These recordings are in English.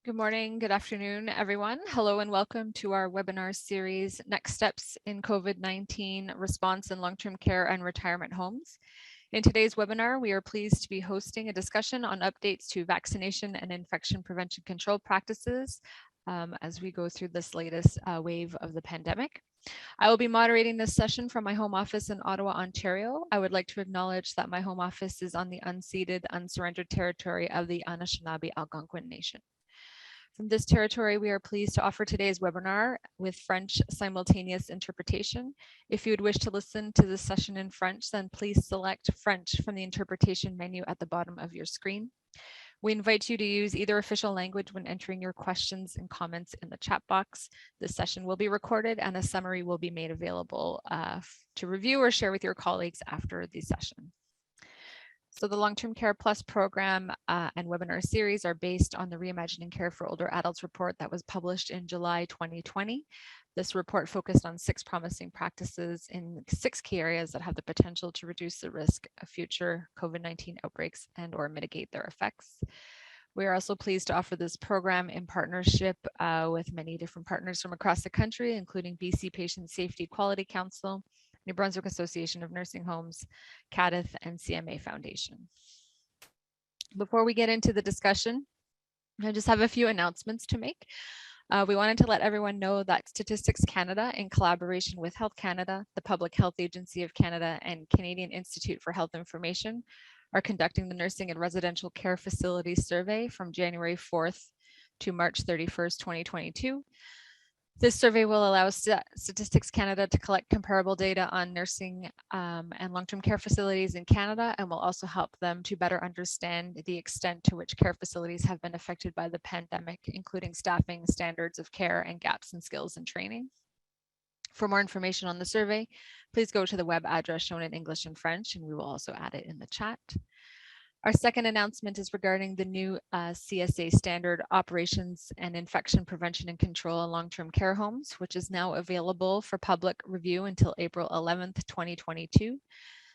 Good morning, good afternoon, everyone. Hello and welcome to our webinar series, Next Steps in COVID-19 Response in Long-Term Care and Retirement Homes. In today's webinar, we are pleased to be hosting a discussion on updates to vaccination and infection prevention control practices as we go through this latest wave of the pandemic. I will be moderating this session from my home office in Ottawa, Ontario. I would like to acknowledge that my home office is on the unceded, unsurrendered territory of the Anishinaabe Algonquin Nation. From this territory, we are pleased to offer today's webinar with French simultaneous interpretation. If you would wish to listen to this session in French, then please select French from the interpretation menu at the bottom of your screen. We invite you to use either official language when entering your questions and comments in the chat box. This session will be recorded and a summary will be made available to review or share with your colleagues after the session. So the Long-Term Care Plus program and webinar series are based on the Reimagining Care for Older Adults report that was published in July 2020. This report focused on 6 promising practices in 6 key areas that have the potential to reduce the risk of future COVID-19 outbreaks and or mitigate their effects. We are also pleased to offer this program in partnership with many different partners from across the country, including BC Patient Safety Quality Council, New Brunswick Association of Nursing Homes, CADIF, and CMA Foundation. Before we get into the discussion, I just have a few announcements to make. We wanted to let everyone know that Statistics Canada, in collaboration with Health Canada, the Public Health Agency of Canada, and Canadian Institute for Health Information, are conducting the Nursing and Residential Care Facilities Survey from January 4th to March 31st, 2022. This survey will allow Statistics Canada to collect comparable data on nursing and long-term care facilities in Canada, and will also help them to better understand the extent to which care facilities have been affected by the pandemic, including staffing, standards of care, and gaps in skills and training. For more information on the survey, please go to the web address shown in English and French, and we will also add it in the chat. Our second announcement is regarding the new CSA standard operations and infection prevention and control in long-term care homes, which is now available for public review until April 11th, 2022.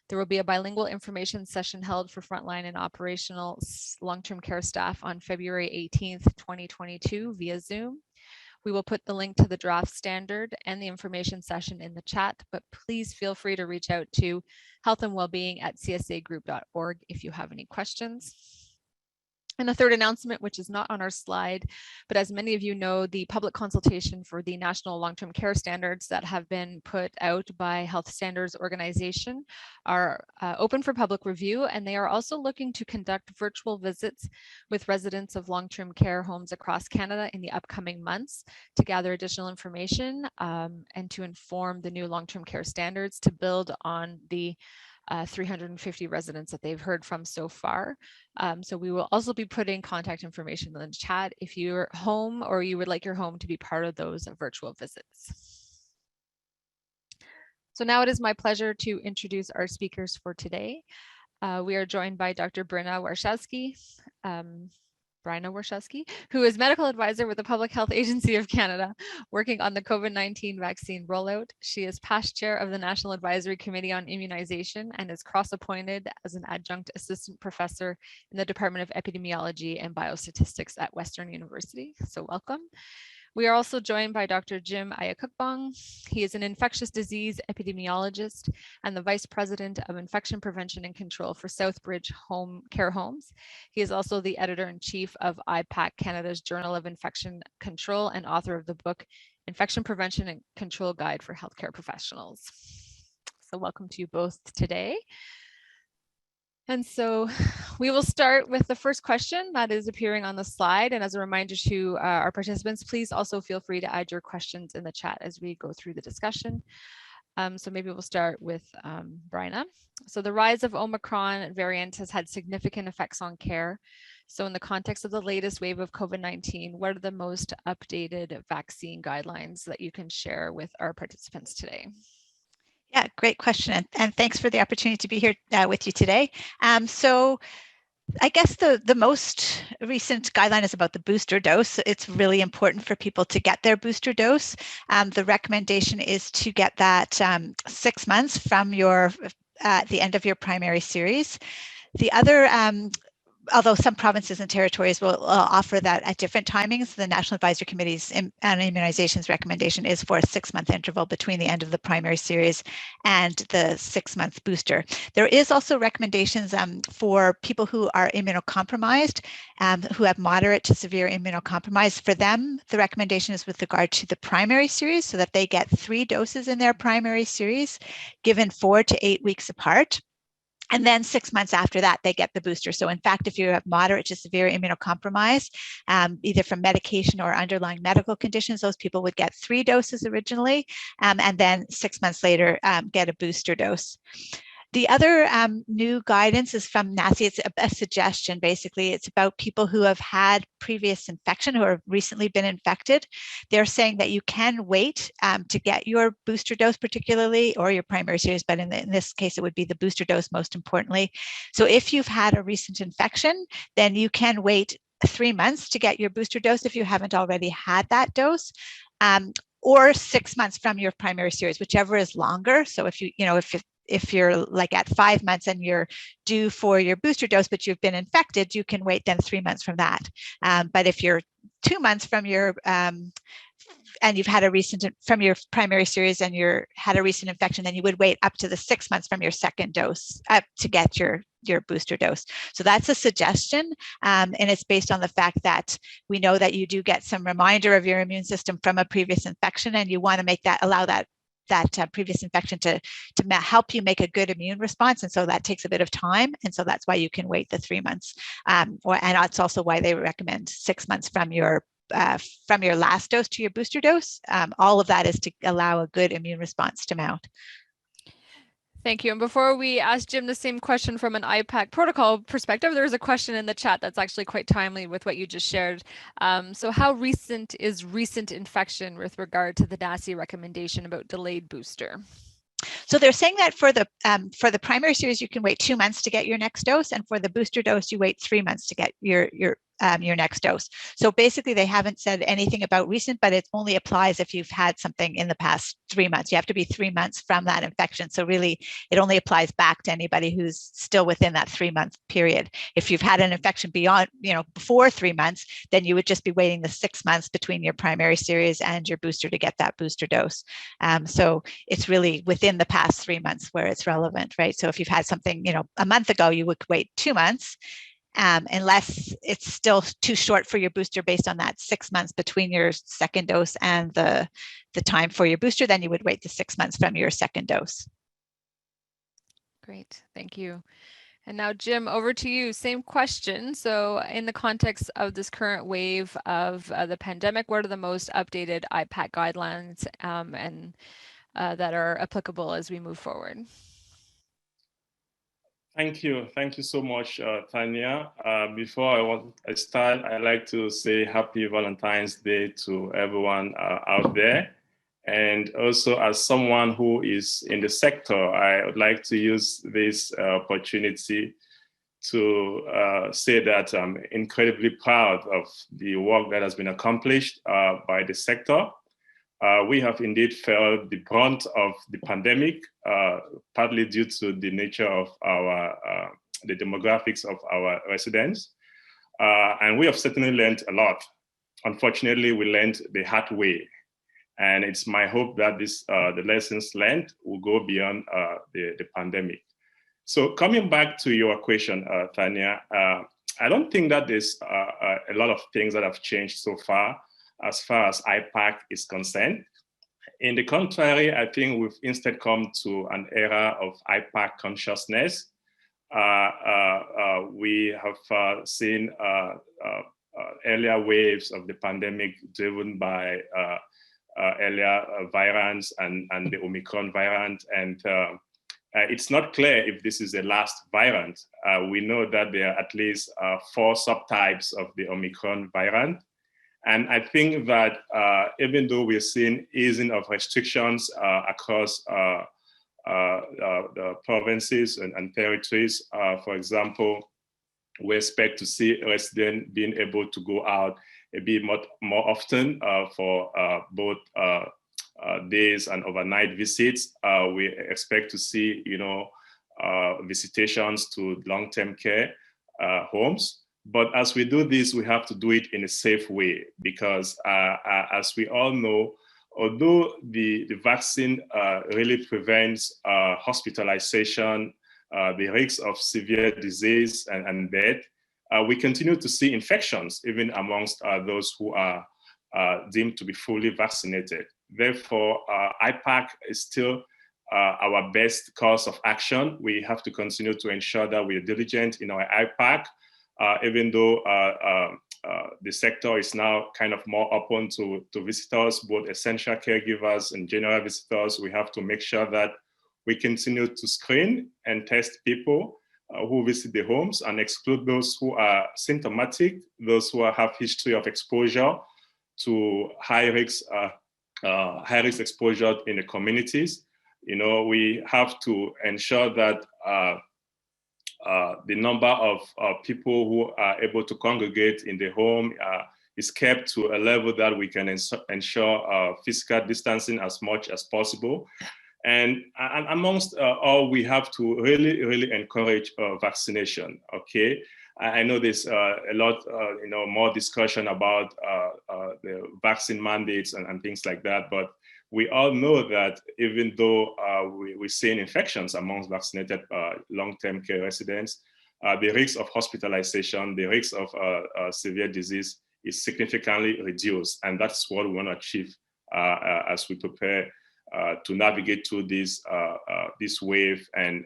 There will be a bilingual information session held for frontline and operational long-term care staff on February 18th, 2022 via Zoom. We will put the link to the draft standard and the information session in the chat, but please feel free to reach out to healthandwellbeing@csagroup.org if you have any questions. And a third announcement, which is not on our slide, but as many of you know, the public consultation for the National Long-Term Care Standards that have been put out by Health Standards Organization are open for public review, and they are also looking to conduct virtual visits with residents of long-term care homes across Canada in the upcoming months to gather additional information and to inform the new long-term care standards to build on the 350 residents that they've heard from so far. So we will also be putting contact information in the chat if you're home or you would like your home to be part of those virtual visits. So now it is my pleasure to introduce our speakers for today. We are joined by Dr. Bryna Warshawski, who is medical advisor with the Public Health Agency of Canada, working on the COVID-19 vaccine rollout. She is past chair of the National Advisory Committee on Immunization and is cross-appointed as an adjunct assistant professor in the Department of Epidemiology and Biostatistics at Western University. So welcome. We are also joined by Dr. Jim Ayakukbong. He is an infectious disease epidemiologist and the Vice President of Infection Prevention and Control for Southbridge Home Care Homes. He is also the Editor-in-Chief of IPAC, Canada's Journal of Infection Control, and author of the book, Infection Prevention and Control Guide for Healthcare Professionals. So welcome to you both today. And so we will start with the first question that is appearing on the slide. And as a reminder to our participants, please also feel free to add your questions in the chat as we go through the discussion. So maybe we'll start with Bryna. So the rise of Omicron variant has had significant effects on care. So in the context of the latest wave of COVID-19, what are the most updated vaccine guidelines that you can share with our participants today? Yeah, great question. And thanks for the opportunity to be here with you today. So I guess the most recent guideline is about the booster dose. It's really important for people to get their booster dose. The recommendation is to get that 6 months from the end of your primary series. The other although some provinces and territories will offer that at different timings, the National Advisory Committee's on Immunizations recommendation is for a 6-month interval between the end of the primary series and the 6-month booster. There is also recommendations for people who are immunocompromised, who have moderate to severe immunocompromise. For them, the recommendation is with regard to the primary series, so that they get 3 doses in their primary series, given 4 to 8 weeks apart. And then 6 months after that, they get the booster. So in fact, if you have moderate to severe immunocompromise, either from medication or underlying medical conditions, those people would get 3 doses originally, and then 6 months later, get a booster dose. The other new guidance is from NACI. It's a suggestion, basically. It's about people who have had previous infection, who have recently been infected. They're saying that you can wait to get your booster dose, particularly, or your primary series, but in this case, it would be the booster dose most importantly. So if you've had a recent infection, then you can wait 3 months to get your booster dose if you haven't already had that dose. Or 6 months from your primary series, whichever is longer. So if you're like at 5 months and you're due for your booster dose, but you've been infected, you can wait then 3 months from that. But if you're 2 months from your and you've had a recent from your primary series and you're had a recent infection, then you would wait up to the 6 months from your second dose to get your booster dose. So that's a suggestion, and it's based on the fact that we know that you do get some reminder of your immune system from a previous infection, and you want to make that allow that previous infection to help you make a good immune response, and so that takes a bit of time, and so that's why you can wait the 3 months, and that's also why they recommend 6 months from your last dose to your booster dose. All of that is to allow a good immune response to mount. Thank you. And before we ask Jim the same question from an IPAC protocol perspective, there's a question in the chat that's actually quite timely with what you just shared. So how recent is recent infection with regard to the NACI recommendation about delayed booster? So they're saying that for the primary series, you can wait 2 months to get your next dose, and for the booster dose, you wait 3 months to get your next dose. So basically, they haven't said anything about recent, but it only applies if you've had something in the past 3 months. You have to be 3 months from that infection. So really, it only applies back to anybody who's still within that 3-month period. If you've had an infection beyond, before 3 months, then you would just be waiting the 6 months between your primary series and your booster to get that booster dose. So it's really within the past 3 months where it's relevant, right? So if you've had something, a month ago, you would wait 2 months. Unless it's still too short for your booster based on that 6 months between your second dose and the time for your booster, then you would wait the 6 months from your second dose. Great, thank you. And now, Jim, over to you. Same question. So in the context of this current wave of the pandemic, what are the most updated IPAC guidelines and that are applicable as we move forward? Thank you. Thank you so much, Tanya. Before I start, I'd like to say happy Valentine's Day to everyone out there. And also, as someone who is in the sector, I would like to use this opportunity to say that I'm incredibly proud of the work that has been accomplished by the sector. We have indeed felt the brunt of the pandemic, partly due to the nature of the demographics of our residents. And we have certainly learned a lot. Unfortunately, we learned the hard way. And it's my hope that the lessons learned will go beyond the pandemic. So coming back to your question, Tanya, I don't think that there's a lot of things that have changed so far as IPAC is concerned. In the contrary, I think we've instead come to an era of IPAC consciousness. We have seen earlier waves of the pandemic driven by earlier variants and the Omicron variant. And it's not clear if this is the last variant. We know that there are at least 4 subtypes of the Omicron variant. And I think that even though we're seeing easing of restrictions across the provinces and territories, for example, we expect to see residents being able to go out a bit more often for both days and overnight visits. We expect to see, visitations to long-term care homes. But as we do this, we have to do it in a safe way, because as we all know, although the vaccine really prevents hospitalization, the risk of severe disease and death, we continue to see infections even amongst those who are deemed to be fully vaccinated. Therefore, IPAC is still our best course of action. We have to continue to ensure that we are diligent in our IPAC, even though the sector is now kind of more open to visitors, both essential caregivers and general visitors. We have to make sure that we continue to screen and test people who visit the homes and exclude those who are symptomatic, those who have history of exposure to high-risk exposure in the communities. You know, we have to ensure that the number of people who are able to congregate in the home is kept to a level that we can ensure physical distancing as much as possible. And amongst all, we have to really encourage vaccination. Okay, I know there's a lot, more discussion about the vaccine mandates and things like that, but we all know that even though we're seeing infections amongst vaccinated long-term care residents, the risk of hospitalization, the risk of severe disease is significantly reduced. And that's what we want to achieve as we prepare to navigate through this wave and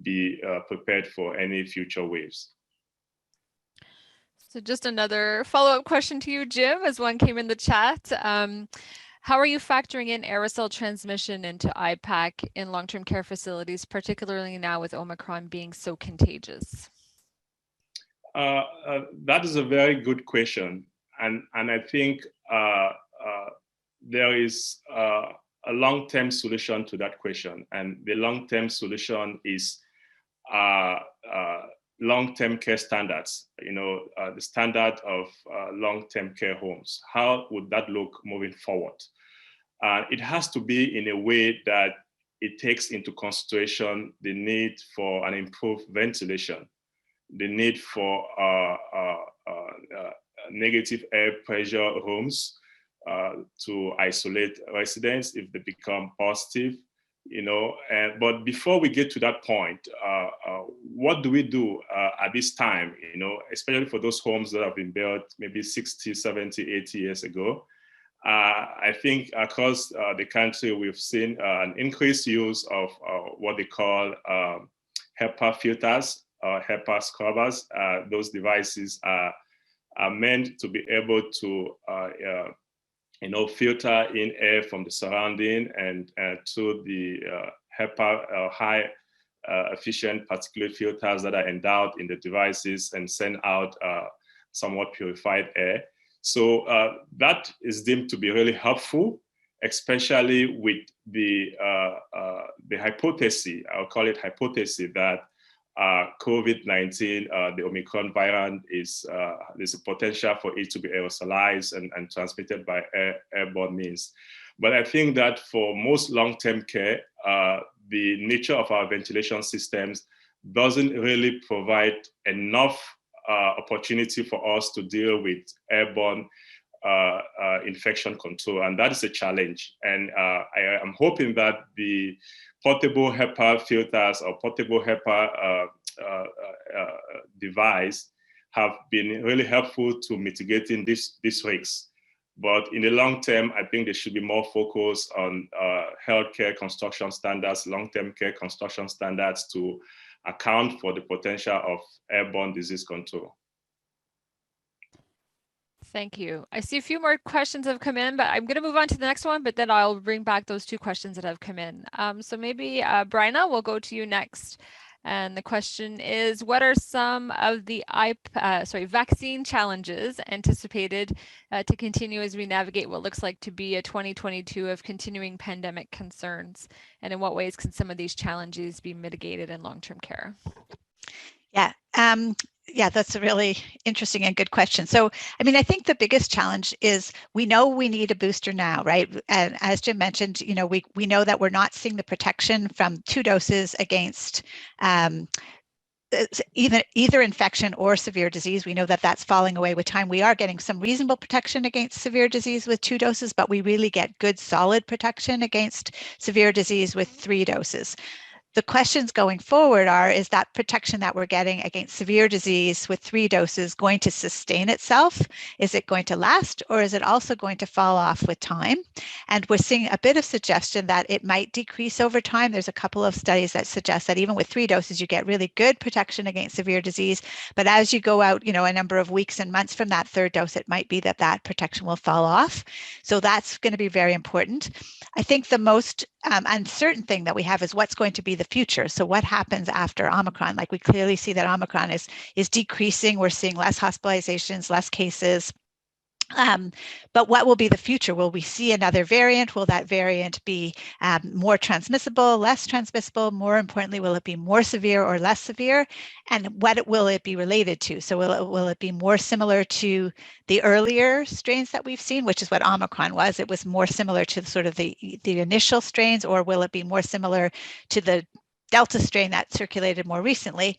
be prepared for any future waves. So just another follow-up question to you, Jim, as one came in the chat. How are you factoring in aerosol transmission into IPAC in long-term care facilities, particularly now with Omicron being so contagious? That is a very good question. And I think there is a long-term solution to that question. And the long-term solution is long-term care standards, the standard of long-term care homes. How would that look moving forward? It has to be in a way that it takes into consideration the need for an improved ventilation, the need for negative air pressure rooms to isolate residents if they become positive, but before we get to that point, what do we do at this time, especially for those homes that have been built maybe 60, 70, 80 years ago? I think across the country, we've seen an increased use of what they call HEPA filters, HEPA scrubbers. Those devices are meant to be able to filter in air from the surrounding and to the HEPA high efficient particulate filters that are endowed in the devices and send out somewhat purified air. So that is deemed to be really helpful, especially with the hypothesis, I'll call it hypothesis, that COVID-19, the Omicron variant, there's a potential for it to be aerosolized and transmitted by airborne means. But I think that for most long-term care, the nature of our ventilation systems doesn't really provide enough opportunity for us to deal with airborne infection control, and that is a challenge. And I am hoping that the portable HEPA filters or portable HEPA device have been really helpful to mitigating this risks. But in the long term, I think there should be more focus on healthcare construction standards, long-term care construction standards to account for the potential of airborne disease control. Thank you. I see a few more questions have come in, but I'm going to move on to the next one, but then I'll bring back those two questions that have come in. So maybe Bryna, we'll go to you next. And the question is, what are some of the vaccine challenges anticipated to continue as we navigate what looks like to be a 2022 of continuing pandemic concerns? And in what ways can some of these challenges be mitigated in long-term care? Yeah, that's a really interesting and good question. So, I mean, I think the biggest challenge is we know we need a booster now, right? And as Jim mentioned, we know that we're not seeing the protection from 2 doses against either infection or severe disease. We know that that's falling away with time. We are getting some reasonable protection against severe disease with 2 doses, but we really get good solid protection against severe disease with 3 doses. The questions going forward are, is that protection that we're getting against severe disease with 3 doses going to sustain itself? Is it going to last, or is it also going to fall off with time? And we're seeing a bit of suggestion that it might decrease over time. There's a couple of studies that suggest that even with 3 doses, you get really good protection against severe disease. But as you go out, a number of weeks and months from that 3rd dose, it might be that that protection will fall off. So that's going to be very important. I think the most uncertain thing that we have is what's going to be the future. So what happens after Omicron? Like, we clearly see that Omicron is decreasing. We're seeing less hospitalizations, less cases. But what will be the future? Will we see another variant? Will that variant be more transmissible, less transmissible? More importantly, will it be more severe or less severe? And what will it be related to? So will it be more similar to the earlier strains that we've seen, which is what Omicron was? It was more similar to sort of the initial strains, or will it be more similar to the Delta strain that circulated more recently?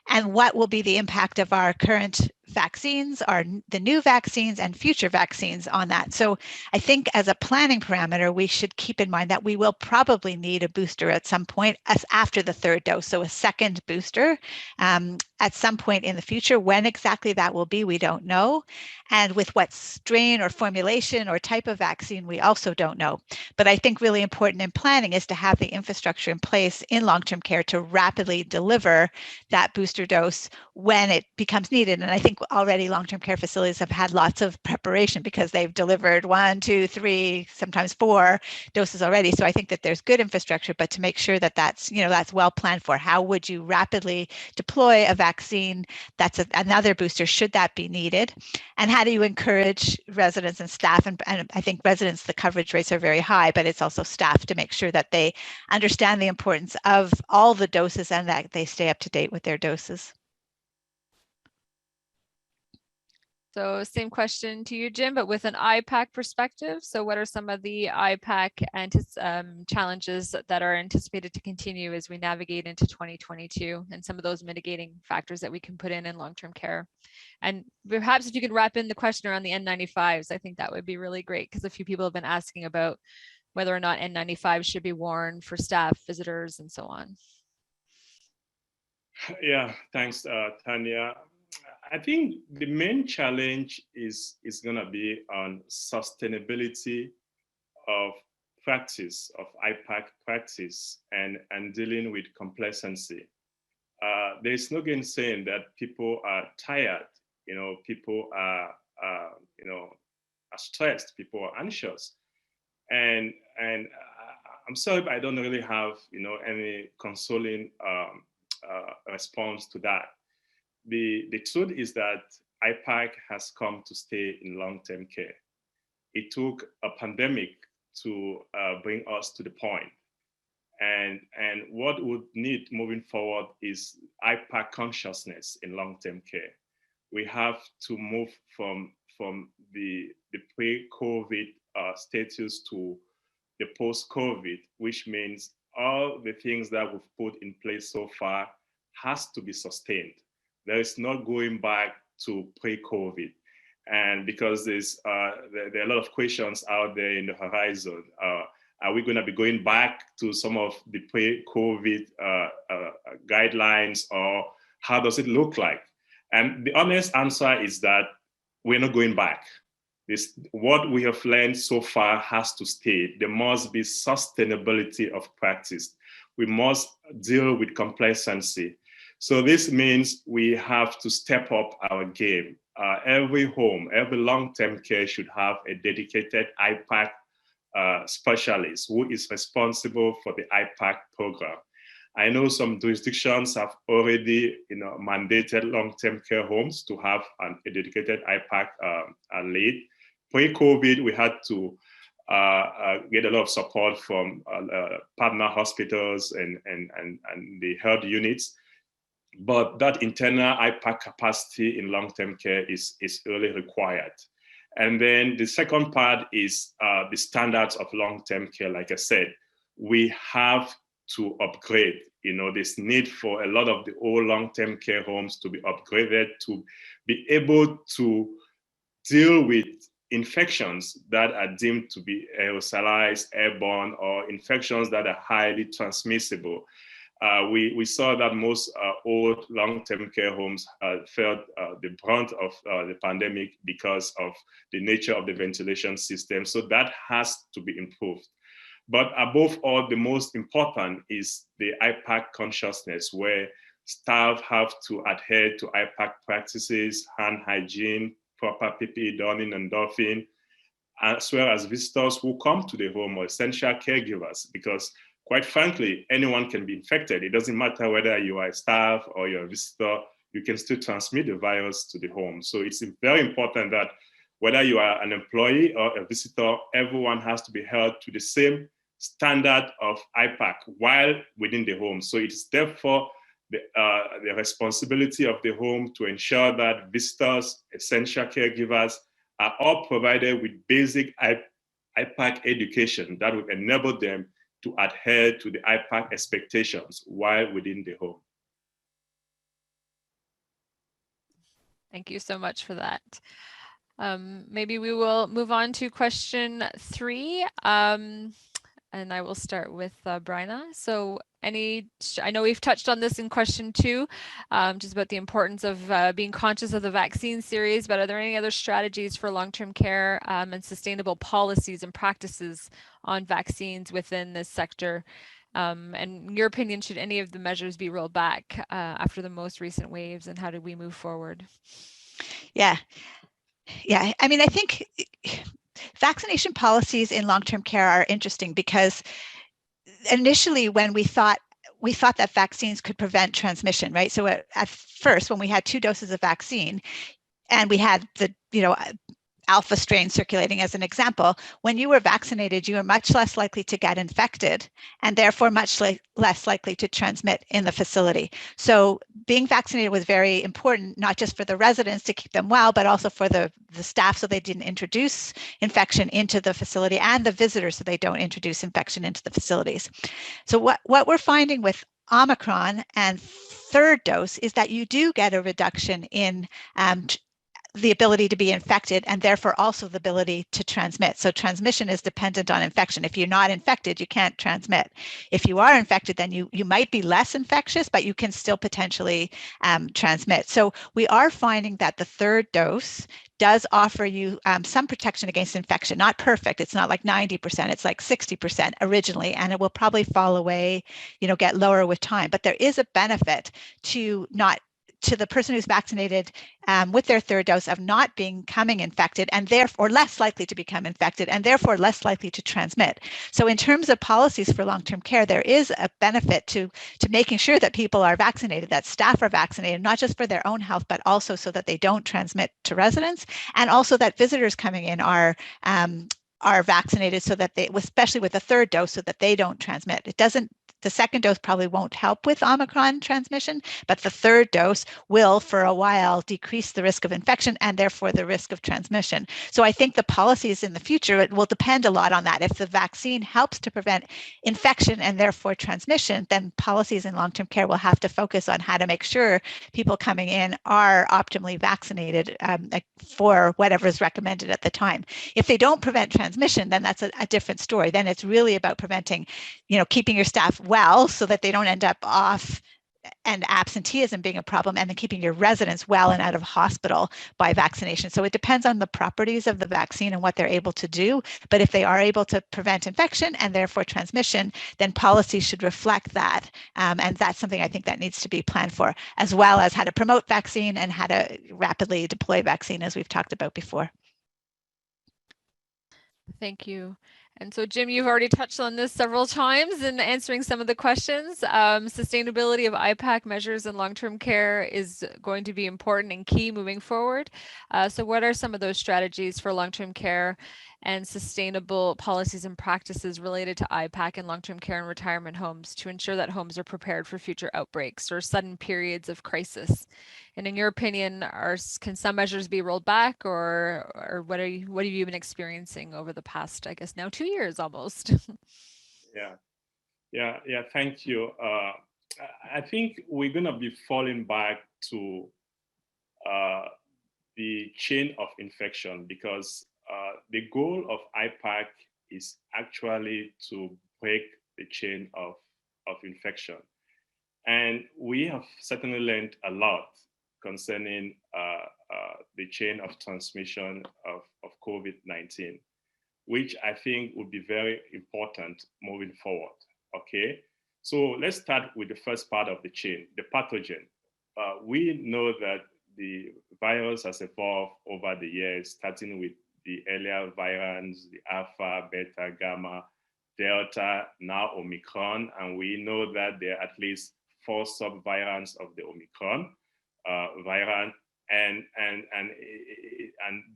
And what will be the impact of our current vaccines, the new vaccines, and future vaccines on that? So I think as a planning parameter, we should keep in mind that we will probably need a booster at some point after the 3rd dose, so a second booster at some point in the future. When exactly that will be, we don't know. And with what strain or formulation or type of vaccine, we also don't know. But I think really important in planning is to have the infrastructure in place in long-term care to rapidly deliver that booster dose when it becomes needed. And I think already long-term care facilities have had lots of preparation because they've delivered 1, 2, 3, sometimes 4 doses already. So I think that there's good infrastructure, but to make sure that that's well planned for. How would you rapidly deploy a vaccine that's another booster should that be needed? And how do you encourage residents and staff? And I think residents, the coverage rates are very high, but it's also staff to make sure that they understand the importance of all the doses and that they stay up to date with their doses. So same question to you, Jim, but with an IPAC perspective. So what are some of the IPAC challenges that are anticipated to continue as we navigate into 2022, and some of those mitigating factors that we can put in long-term care? And perhaps if you could wrap in the question around the N95s, I think that would be really great, because a few people have been asking about whether or not N95s should be worn for staff, visitors, and so on. Yeah, thanks, Tanya. I think the main challenge is going to be on sustainability of practice, of IPAC practice, and dealing with complacency. There's no saying that people are tired, people are stressed, people are anxious. And I'm sorry, but I don't really have, any consoling response to that. The truth is that IPAC has come to stay in long-term care. It took a pandemic to bring us to the point. And what we need moving forward is IPAC consciousness in long-term care. We have to move from the pre-COVID status to the post-COVID, which means all the things that we've put in place so far has to be sustained. There is not going back to pre-COVID. And because there are a lot of questions out there in the horizon. Are we going to be going back to some of the pre-COVID guidelines, or how does it look like? And the honest answer is that we're not going back. What we have learned so far has to stay. There must be sustainability of practice. We must deal with complacency. So this means we have to step up our game. Every home, every long-term care should have a dedicated IPAC specialist who is responsible for the IPAC program. I know some jurisdictions have already mandated long-term care homes to have a dedicated IPAC lead. Pre-COVID, we had to get a lot of support from partner hospitals and the health units. But that internal IPAC capacity in long-term care is really required. And then the second part is the standards of long-term care. Like I said, we have to upgrade this need for a lot of the old long-term care homes to be upgraded to be able to deal with infections that are deemed to be aerosolized, airborne, or infections that are highly transmissible. We saw that most old long-term care homes felt the brunt of the pandemic because of the nature of the ventilation system. So that has to be improved. But above all, the most important is the IPAC consciousness, where staff have to adhere to IPAC practices, hand hygiene, proper PPE donning and doffing, as well as visitors who come to the home or essential caregivers, because quite frankly, anyone can be infected. It doesn't matter whether you are a staff or you're a visitor, you can still transmit the virus to the home. So it's very important that whether you are an employee or a visitor, everyone has to be held to the same standard of IPAC while within the home. So it's therefore the responsibility of the home to ensure that visitors, essential caregivers are all provided with basic IPAC education that will enable them to adhere to the IPAC expectations while within the home. Thank you so much for that. Maybe we will move on to question 3. And I will start with Bryna. So I know we've touched on this in question 2, just about the importance of being conscious of the vaccine series, but are there any other strategies for long-term care and sustainable policies and practices on vaccines within this sector? And in your opinion, should any of the measures be rolled back after the most recent waves, and how do we move forward? Yeah. I mean, I think vaccination policies in long-term care are interesting because initially when we thought that vaccines could prevent transmission, right? So at first, when we had 2 doses of vaccine and we had the, alpha strain circulating as an example, when you were vaccinated, you were much less likely to get infected and therefore much less likely to transmit in the facility. So being vaccinated was very important, not just for the residents to keep them well, but also for the staff so they didn't introduce infection into the facility, and the visitors so they don't introduce infection into the facilities. So what we're finding with Omicron and 3rd dose is that you do get a reduction in the ability to be infected, and therefore also the ability to transmit. So transmission is dependent on infection. If you're not infected, you can't transmit. If you are infected, then you might be less infectious, but you can still potentially transmit. So we are finding that the 3rd dose does offer you some protection against infection. Not perfect. It's not like 90%. It's like 60% originally, and it will probably fall away, get lower with time. But there is a benefit to the person who's vaccinated with their 3rd dose of not becoming infected, and therefore less likely to become infected, and therefore less likely to transmit. So in terms of policies for long-term care, there is a benefit to making sure that people are vaccinated, that staff are vaccinated, not just for their own health, but also so that they don't transmit to residents, and also that visitors coming in are vaccinated so that they, especially with the 3rd dose, so that they don't transmit. The 2nd dose probably won't help with Omicron transmission, but the 3rd dose will, for a while, decrease the risk of infection and therefore the risk of transmission. So I think the policies in the future, it will depend a lot on that. If the vaccine helps to prevent infection and therefore transmission, then policies in long-term care will have to focus on how to make sure people coming in are optimally vaccinated for whatever is recommended at the time. If they don't prevent transmission, then that's a different story. Then it's really about preventing, keeping your staff well so that they don't end up off and absenteeism being a problem, and then keeping your residents well and out of hospital by vaccination. So it depends on the properties of the vaccine and what they're able to do. But if they are able to prevent infection and therefore transmission, then policy should reflect that. And that's something I think that needs to be planned for, as well as how to promote vaccine and how to rapidly deploy vaccine, as we've talked about before. Thank you. And so, Jim, you've already touched on this several times in answering some of the questions. Sustainability of IPAC measures in long-term care is going to be important and key moving forward. So what are some of those strategies for long-term care and sustainable policies and practices related to IPAC and long-term care and retirement homes to ensure that homes are prepared for future outbreaks or sudden periods of crisis? And in your opinion, can some measures be rolled back, or what have you been experiencing over the past, I guess now 2 years almost? Yeah. Thank you. I think we're going to be falling back to the chain of infection, because the goal of IPAC is actually to break the chain of infection. And we have certainly learned a lot concerning the chain of transmission of COVID-19, which I think would be very important moving forward. Okay, so let's start with the first part of the chain, the pathogen. We know that the virus has evolved over the years, starting with the earlier variants, the alpha, beta, gamma, delta, now Omicron, and we know that there are at least 4 subvariants of the Omicron variant, and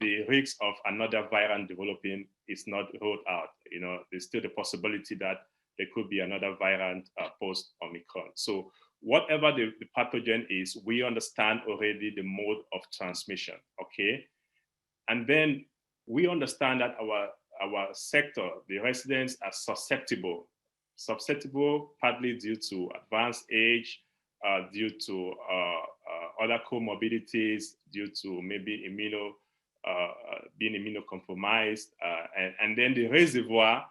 the risk of another variant developing is not ruled out. You know, there's still the possibility that there could be another variant post Omicron. So whatever the pathogen is, we understand already the mode of transmission. Okay, and then we understand that our sector, the residents, are susceptible partly due to advanced age, due to other comorbidities, due to maybe being immunocompromised, and then the reservoir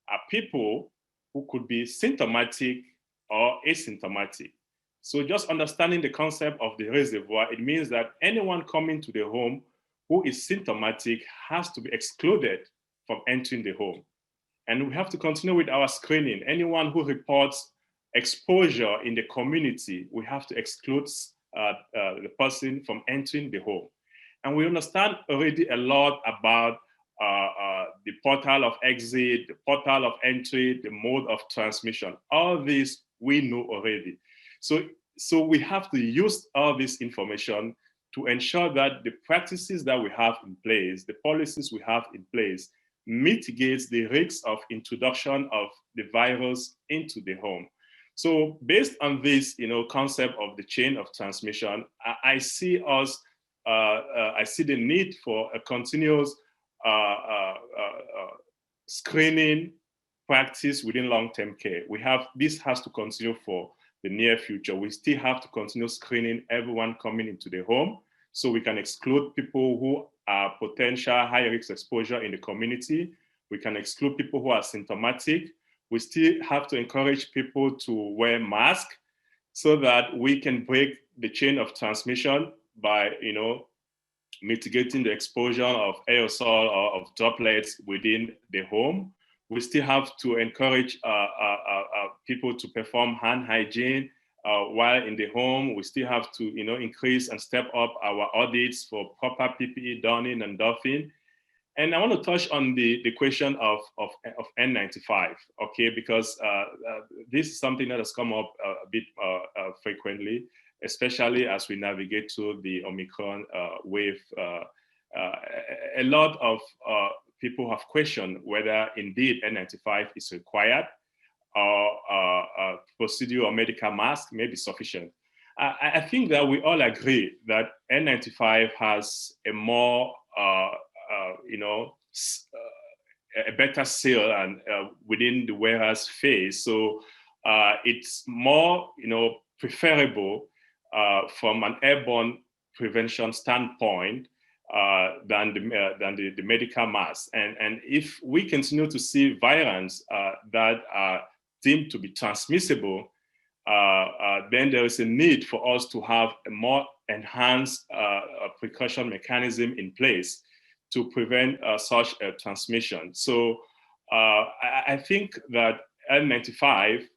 are people who could be symptomatic or asymptomatic. So just understanding the concept of the reservoir, it means that anyone coming to the home who is symptomatic has to be excluded from entering the home. And we have to continue with our screening. Anyone who reports exposure in the community, we have to exclude the person from entering the home. And we understand already a lot about the portal of exit, the portal of entry, the mode of transmission. All this we know already. So we have to use all this information to ensure that the practices that we have in place, the policies we have in place, mitigates the risks of introduction of the virus into the home. So based on this, concept of the chain of transmission, I see the need for a continuous screening practice within long-term care. This has to continue for the near future. We still have to continue screening everyone coming into the home, so we can exclude people who are potential high-risk exposure in the community. We can exclude people who are symptomatic. We still have to encourage people to wear masks so that we can break the chain of transmission by, mitigating the exposure of aerosol or of droplets within the home. We still have to encourage people to perform hand hygiene while in the home. We still have to, increase and step up our audits for proper PPE donning and doffing. And I want to touch on the question of N95, okay, because this is something that has come up a bit frequently, especially as we navigate through the Omicron wave. A lot of people have questioned whether indeed N95 is required, or procedure or medical mask may be sufficient. I think that we all agree that N95 has a more, a better seal and within the wearer's face. So it's more, preferable from an airborne prevention standpoint than the medical mask. And if we continue to see variants that are deemed to be transmissible, then there is a need for us to have a more enhanced precaution mechanism in place to prevent such a transmission. So I think that N95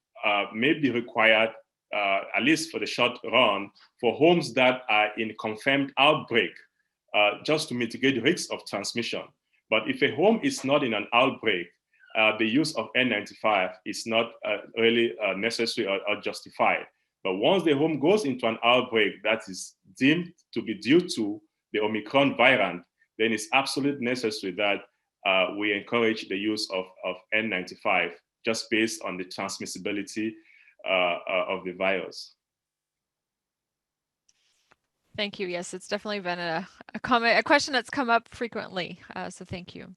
may be required, at least for the short run, for homes that are in confirmed outbreak, just to mitigate the risks of transmission. But if a home is not in an outbreak, the use of N95 is not really necessary or justified. But once the home goes into an outbreak that is deemed to be due to the Omicron variant, then it's absolutely necessary that we encourage the use of N95 just based on the transmissibility of the virus. Thank you. Yes, it's definitely been a question that's come up frequently. So thank you.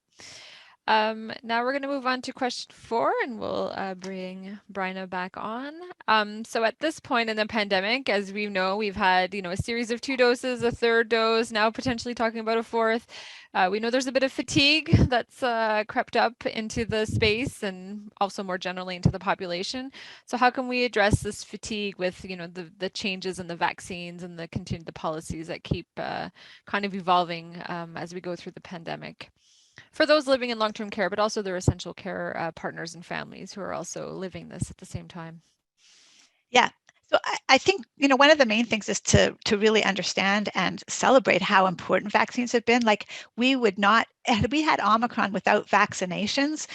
Now we're going to move on to question 4, and we'll bring Bryna back on. So at this point in the pandemic, as we know, we've had, a series of 2 doses, a 3rd dose, now potentially talking about a 4th. We know there's a bit of fatigue that's crept up into the space and also more generally into the population. So how can we address this fatigue with, the changes in the vaccines and the policies that keep kind of evolving as we go through the pandemic? For those living in long-term care, but also their essential care partners and families who are also living this at the same time. Yeah. So I think, one of the main things is to really understand and celebrate how important vaccines have been. Like, we would not, had we had Omicron without vaccinations,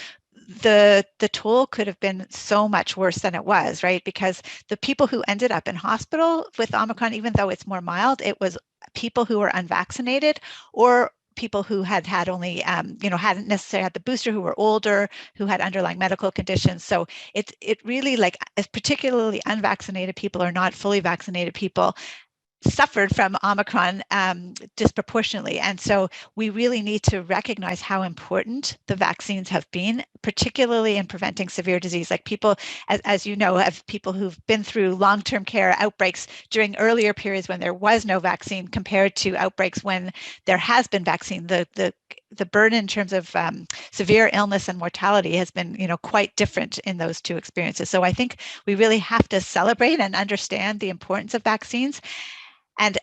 the toll could have been so much worse than it was, right? Because the people who ended up in hospital with Omicron, even though it's more mild, it was people who were unvaccinated or people who had only, hadn't necessarily had the booster, who were older, who had underlying medical conditions. So it really, like, particularly unvaccinated people or not fully vaccinated people suffered from Omicron disproportionately. And so we really need to recognize how important the vaccines have been, particularly in preventing severe disease. Like, people, as you know, have people who've been through long-term care outbreaks during earlier periods when there was no vaccine compared to outbreaks when there has been vaccine. The burden in terms of severe illness and mortality has been, quite different in those 2 experiences. So I think we really have to celebrate and understand the importance of vaccines. And,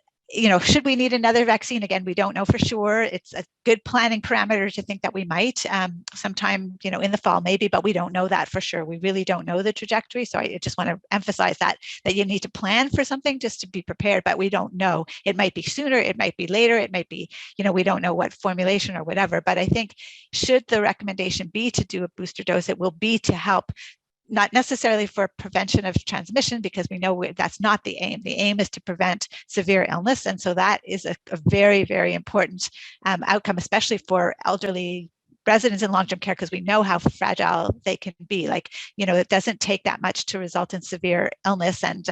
should we need another vaccine? Again, we don't know for sure. It's a good planning parameter to think that we might sometime, in the fall, maybe, but we don't know that for sure. We really don't know the trajectory. So I just want to emphasize that you need to plan for something just to be prepared, but we don't know. It might be sooner, it might be later, it might be, we don't know what formulation or whatever. But I think, should the recommendation be to do a booster dose, it will be to help, not necessarily for prevention of transmission, because we know that's not the aim. The aim is to prevent severe illness. And so that is a very, very important outcome, especially for elderly residents in long-term care, because we know how fragile they can be. Like, it doesn't take that much to result in severe illness and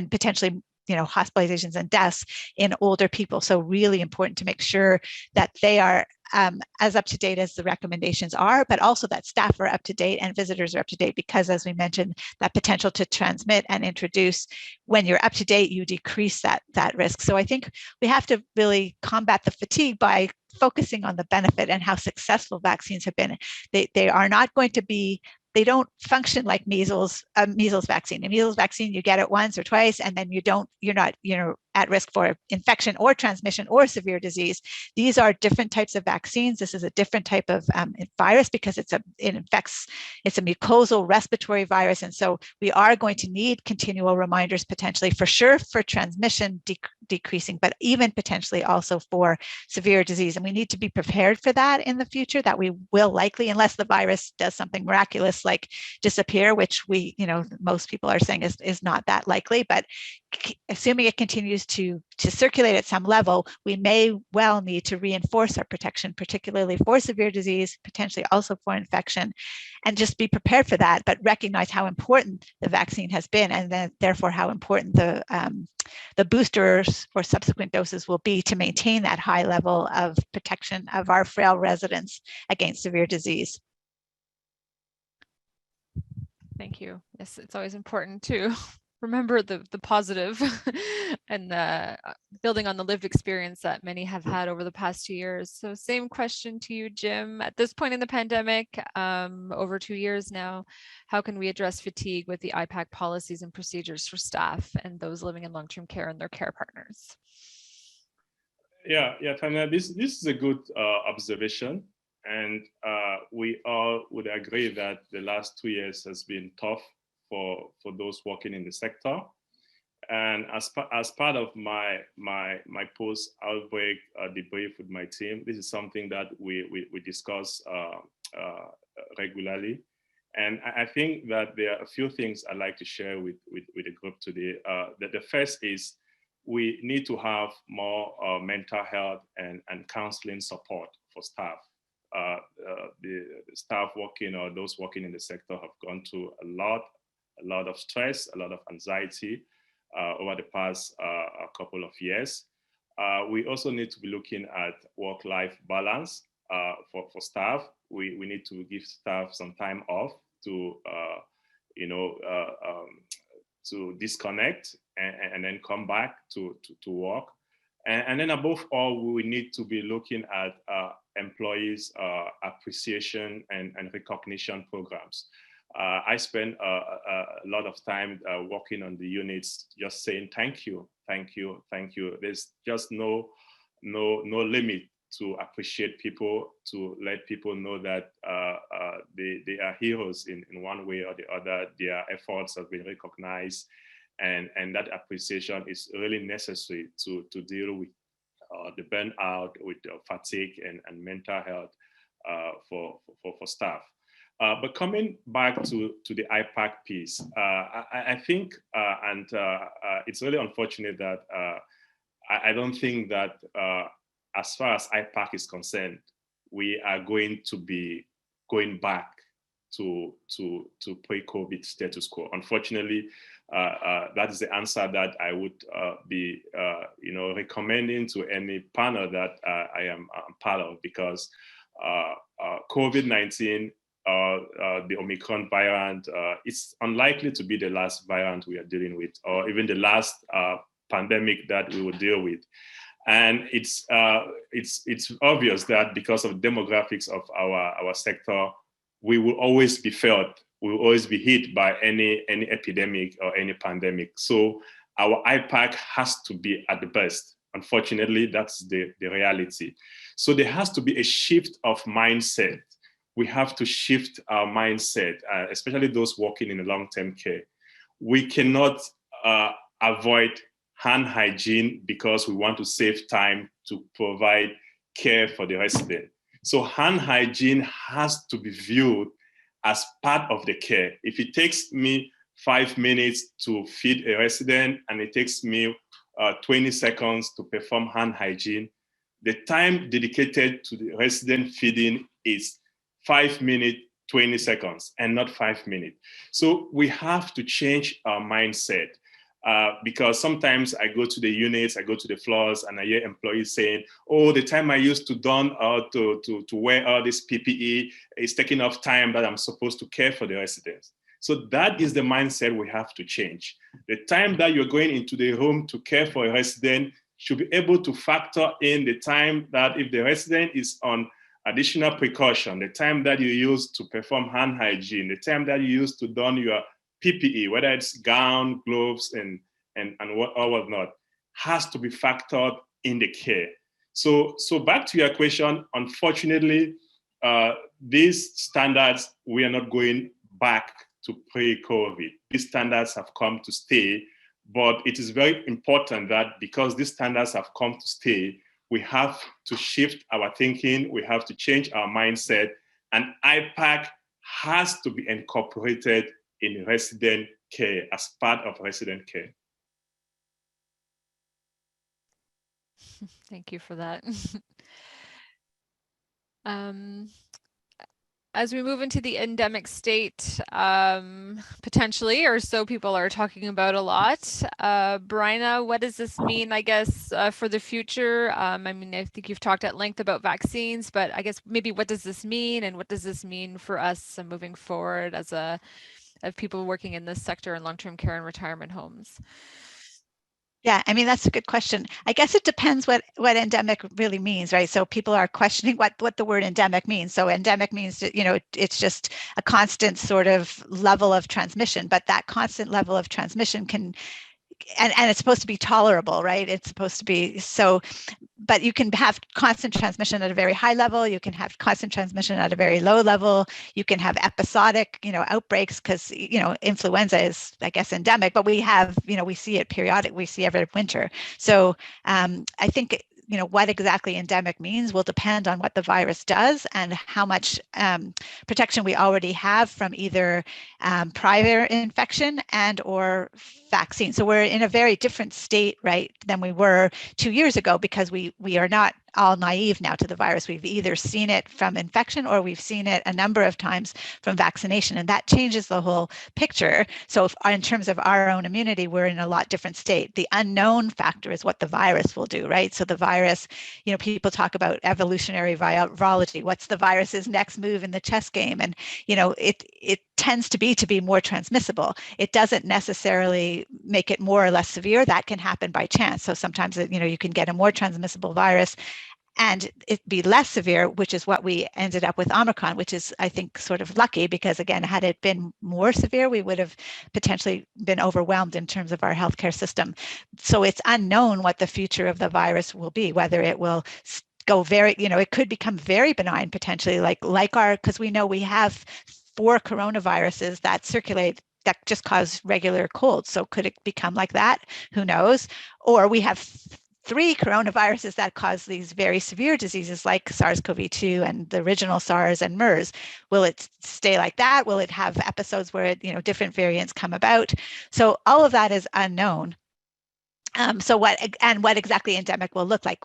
potentially, hospitalizations and deaths in older people. So really important to make sure that they are as up to date as the recommendations are, but also that staff are up to date and visitors are up to date, because, as we mentioned, that potential to transmit and introduce, when you're up to date, you decrease that risk. So I think we have to really combat the fatigue by focusing on the benefit and how successful vaccines have been. They are not going to be, they don't function like measles vaccine. A measles vaccine, you get it once or twice, and then you're not at risk for infection or transmission or severe disease. These are different types of vaccines. This is a different type of virus, because it's a mucosal respiratory virus. And so we are going to need continual reminders, potentially, for sure, for transmission decreasing, but even potentially also for severe disease. And we need to be prepared for that in the future, that we will likely, unless the virus does something miraculous like disappear, which most people are saying is not that likely. But assuming it continues to circulate at some level, we may well need to reinforce our protection, particularly for severe disease, potentially also for infection, and just be prepared for that, but recognize how important the vaccine has been, and then therefore how important the boosters or subsequent doses will be to maintain that high level of protection of our frail residents against severe disease. Thank you. Yes, it's always important to remember the positive and building on the lived experience that many have had over the past 2 years. So same question to you, Jim. At this point in the pandemic, over 2 years now, how can we address fatigue with the IPAC policies and procedures for staff and those living in long-term care and their care partners? Yeah, Tanya, this is a good observation. And we all would agree that the last 2 years has been tough for those working in the sector. And as part of my post-outbreak debrief with my team, this is something that we discuss regularly. And I think that there are a few things I'd like to share with the group today. The first is, we need to have more mental health and counseling support for staff. The staff working, or those working in the sector, have gone through a lot of stress, a lot of anxiety over the past couple of years. We also need to be looking at work-life balance. for staff. We need to give staff some time off to to disconnect and then come back to work. And then above all, we need to be looking at employees' appreciation and recognition programs. I spend a lot of time working on the units, just saying thank you, thank you, thank you. There's just no limit to appreciate people, to let people know that they are heroes in one way or the other. Their efforts have been recognized, and that appreciation is really necessary to deal with the burnout, with fatigue and mental health for staff. But coming back to the IPAC piece, I think, and it's really unfortunate that I don't think that as far as IPAC is concerned, we are going to be going back to pre-COVID status quo. Unfortunately, that is the answer that I would be recommending to any panel that I am part of, because COVID-19, the Omicron variant, it's unlikely to be the last variant we are dealing with, or even the last pandemic that we will deal with. And it's obvious that because of demographics of our sector, we will always be felt, we will always be hit by any epidemic or any pandemic. So our IPAC has to be at the best. Unfortunately, that's the reality. So there has to be a shift of mindset. We have to shift our mindset, especially those working in long-term care. We cannot avoid hand hygiene because we want to save time to provide care for the resident. So hand hygiene has to be viewed as part of the care. If it takes me 5 minutes to feed a resident and it takes me 20 seconds to perform hand hygiene, the time dedicated to the resident feeding is 5 minutes, 20 seconds, and not 5 minutes. So we have to change our mindset. Because sometimes I go to the units, I go to the floors, and I hear employees saying, "Oh, the time I used to don or to wear all this PPE is taking off time that I'm supposed to care for the residents." So that is the mindset we have to change. The time that you're going into the room to care for a resident should be able to factor in the time that if the resident is on additional precaution, the time that you use to perform hand hygiene, the time that you use to don your PPE, whether it's gown, gloves, and what or whatnot, has to be factored in the care. So back to your question, unfortunately, these standards, we are not going back to pre-COVID. These standards have come to stay, but it is very important that because these standards have come to stay, we have to shift our thinking, we have to change our mindset, and IPAC has to be incorporated in resident care, as part of resident care. Thank you for that. As we move into the endemic state, potentially, or so people are talking about a lot. Bryna, what does this mean, I guess, for the future? I mean, I think you've talked at length about vaccines, but I guess maybe what does this mean, and what does this mean for us moving forward as of people working in this sector in long-term care and retirement homes? Yeah, I mean, that's a good question. I guess it depends what endemic really means, right? So people are questioning what the word endemic means. So endemic means that, it's just a constant sort of level of transmission, but that constant level of transmission can, and it's supposed to be tolerable, right? It's supposed to be so, but you can have constant transmission at a very high level. You can have constant transmission at a very low level. You can have episodic, outbreaks, because, influenza is, I guess, endemic, but we have, we see it periodic. We see every winter. So I think, what exactly endemic means will depend on what the virus does and how much protection we already have from either prior infection and or vaccine. So we're in a very different state, right, than we were 2 years ago, because we are not all naive now to the virus. We've either seen it from infection or we've seen it a number of times from vaccination, and that changes the whole picture. So if, in terms of our own immunity, we're in a lot different state. The unknown factor is what the virus will do, right? So the virus, you know, people talk about evolutionary virology. What's the virus's next move in the chess game? And, you know, it tends to be more transmissible. It doesn't necessarily make it more or less severe. That can happen by chance. So sometimes, you know, you can get a more transmissible virus and it be less severe, which is what we ended up with Omicron, which is, I think, sort of lucky, because again, had it been more severe, we would have potentially been overwhelmed in terms of our healthcare system. So it's unknown what the future of the virus will be, whether it will go very, you know, it could become very benign potentially, like our, because we know we have 4 coronaviruses that circulate that just cause regular colds. So could it become like that? Who knows? Or we have 3 coronaviruses that cause these very severe diseases like SARS-CoV-2 and the original SARS and MERS. Will it stay like that? Will it have episodes where it, you know, different variants come about? So all of that is unknown. So what exactly endemic will look like?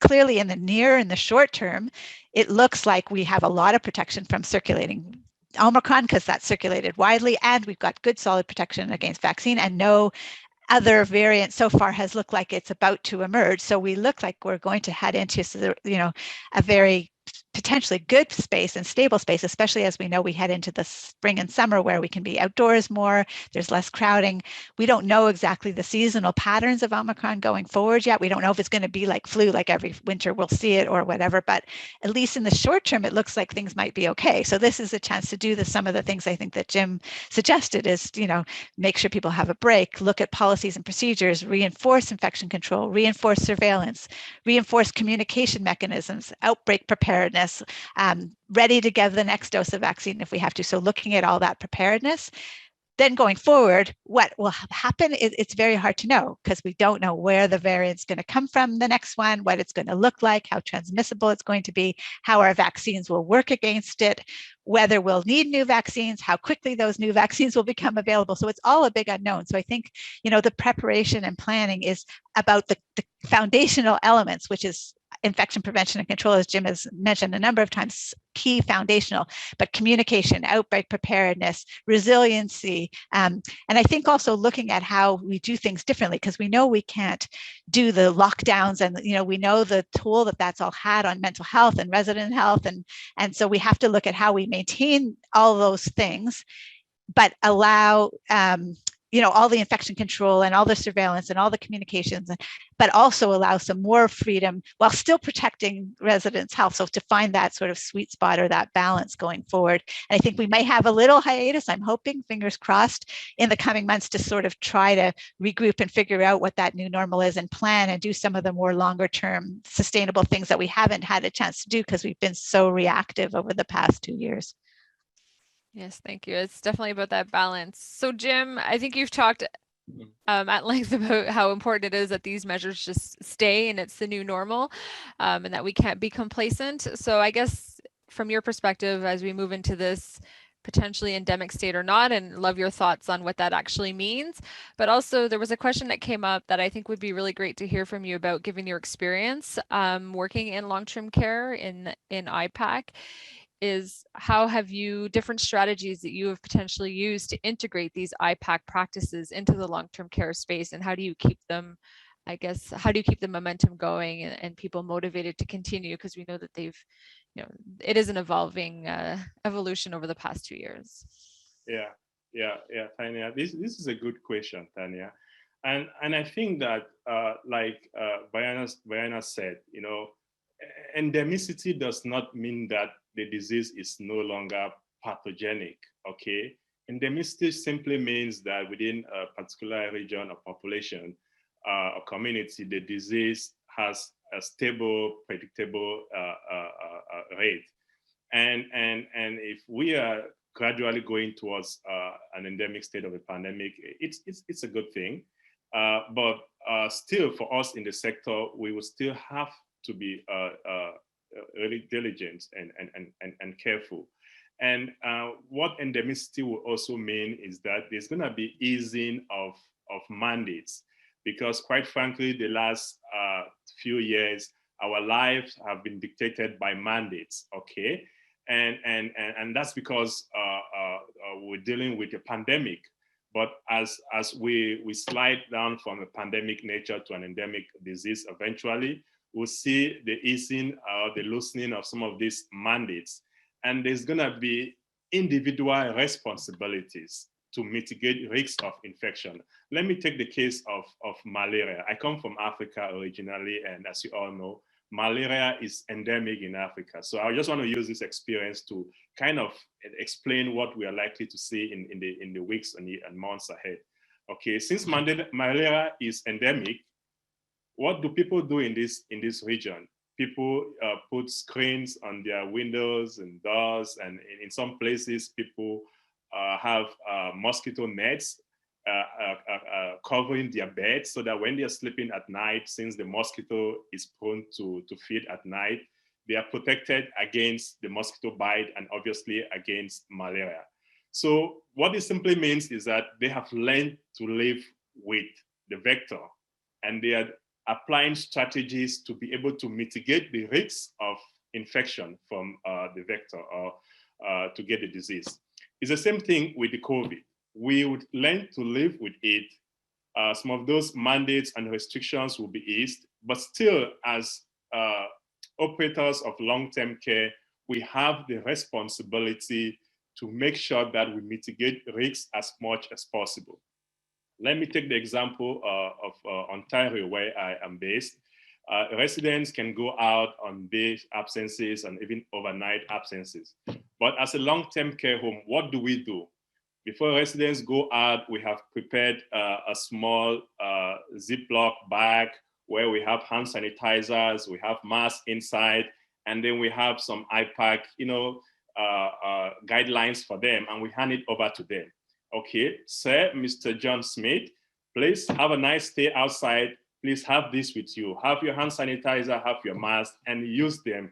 Clearly in the near and the short term, it looks like we have a lot of protection from circulating Omicron because that circulated widely, and we've got good solid protection against vaccine, and no other variant so far has looked like it's about to emerge. So we look like we're going to head into, you know, a very potentially good space and stable space, especially as we know we head into the spring and summer where we can be outdoors more, there's less crowding. We don't know exactly the seasonal patterns of Omicron going forward yet. We don't know if it's going to be like flu, like every winter we'll see it or whatever, but at least in the short term, it looks like things might be okay. So this is a chance to do some of the things I think that Jim suggested is, you know, make sure people have a break, look at policies and procedures, reinforce infection control, reinforce surveillance, reinforce communication mechanisms, outbreak preparedness, ready to give the next dose of vaccine if we have to. So looking at all that preparedness, then going forward, what will happen is it's very hard to know because we don't know where the variant's going to come from, the next one, what it's going to look like, how transmissible it's going to be, how our vaccines will work against it, whether we'll need new vaccines, how quickly those new vaccines will become available. So it's all a big unknown. So I think, you know, the preparation and planning is about the foundational elements, which is infection prevention and control, as Jim has mentioned a number of times, key foundational, but communication, outbreak preparedness, resiliency, and I think also looking at how we do things differently, because we know we can't do the lockdowns, and you know we know the toll that that's all had on mental health and resident health, and so we have to look at how we maintain all those things, but allow you know, all the infection control and all the surveillance and all the communications, but also allow some more freedom while still protecting residents' health. So to find that sort of sweet spot or that balance going forward. And I think we may have a little hiatus, I'm hoping, fingers crossed, in the coming months to sort of try to regroup and figure out what that new normal is and plan and do some of the more longer term sustainable things that we haven't had a chance to do because we've been so reactive over the past 2 years. Yes, thank you. It's definitely about that balance. So Jim, I think you've talked at length about how important it is that these measures just stay and it's the new normal, and that we can't be complacent. So I guess from your perspective, as we move into this potentially endemic state or not, and love your thoughts on what that actually means. But also there was a question that came up that I think would be really great to hear from you about, given your experience working in long-term care in IPAC. Is how have you different strategies that you have potentially used to integrate these IPAC practices into the long-term care space, and how do you keep them, I guess, how do you keep the momentum going and people motivated to continue? Because we know that they've, you know, it is an evolving evolution over the past 2 years. Yeah, Tanya. This is a good question, Tanya, and I think that like Bayana said, you know, endemicity does not mean that the disease is no longer pathogenic, okay? Endemicity simply means that within a particular region or population or community, the disease has a stable, predictable rate. And if we are gradually going towards an endemic state of a pandemic, it's a good thing. But still, for us in the sector, we will still have to be really diligent and careful. And what endemicity will also mean is that there's going to be easing of mandates, because quite frankly, the last few years our lives have been dictated by mandates, okay? And that's because we're dealing with a pandemic. But as we slide down from a pandemic nature to an endemic disease, eventually, we'll see the easing or the loosening of some of these mandates. And there's gonna be individual responsibilities to mitigate risks of infection. Let me take the case of malaria. I come from Africa originally, and as you all know, malaria is endemic in Africa. So I just want to use this experience to kind of explain what we are likely to see in the weeks and months ahead. Okay, since malaria is endemic, what do people do in this region? People put screens on their windows and doors, and in some places, people have mosquito nets covering their beds so that when they're sleeping at night, since the mosquito is prone to feed at night, they are protected against the mosquito bite and obviously against malaria. So what this simply means is that they have learned to live with the vector, and they are applying strategies to be able to mitigate the risks of infection from the vector or to get the disease. It's the same thing with the COVID. We would learn to live with it. Some of those mandates and restrictions will be eased, but still, as operators of long-term care, we have the responsibility to make sure that we mitigate risks as much as possible. Let me take the example of Ontario, where I am based. Residents can go out on day absences and even overnight absences. But as a long-term care home, what do we do? Before residents go out, we have prepared a small Ziploc bag where we have hand sanitizers, we have masks inside, and then we have some IPAC, guidelines for them, and we hand it over to them. Okay, sir, Mr. John Smith, please have a nice stay outside. Please have this with you. Have your hand sanitizer, have your mask, and use them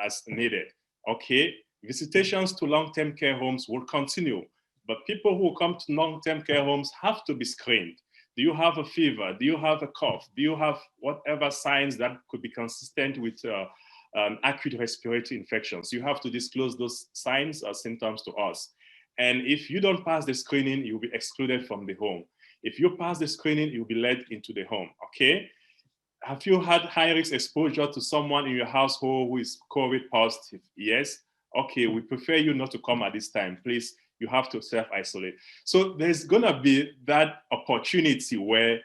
as needed. Okay, visitations to long-term care homes will continue, but people who come to long-term care homes have to be screened. Do you have a fever? Do you have a cough? Do you have whatever signs that could be consistent with acute respiratory infections? You have to disclose those signs or symptoms to us. And if you don't pass the screening, you'll be excluded from the home. If you pass the screening, you'll be led into the home, okay? Have you had high-risk exposure to someone in your household who is COVID positive? Yes? Okay, we prefer you not to come at this time. Please, you have to self-isolate. So there's gonna be that opportunity where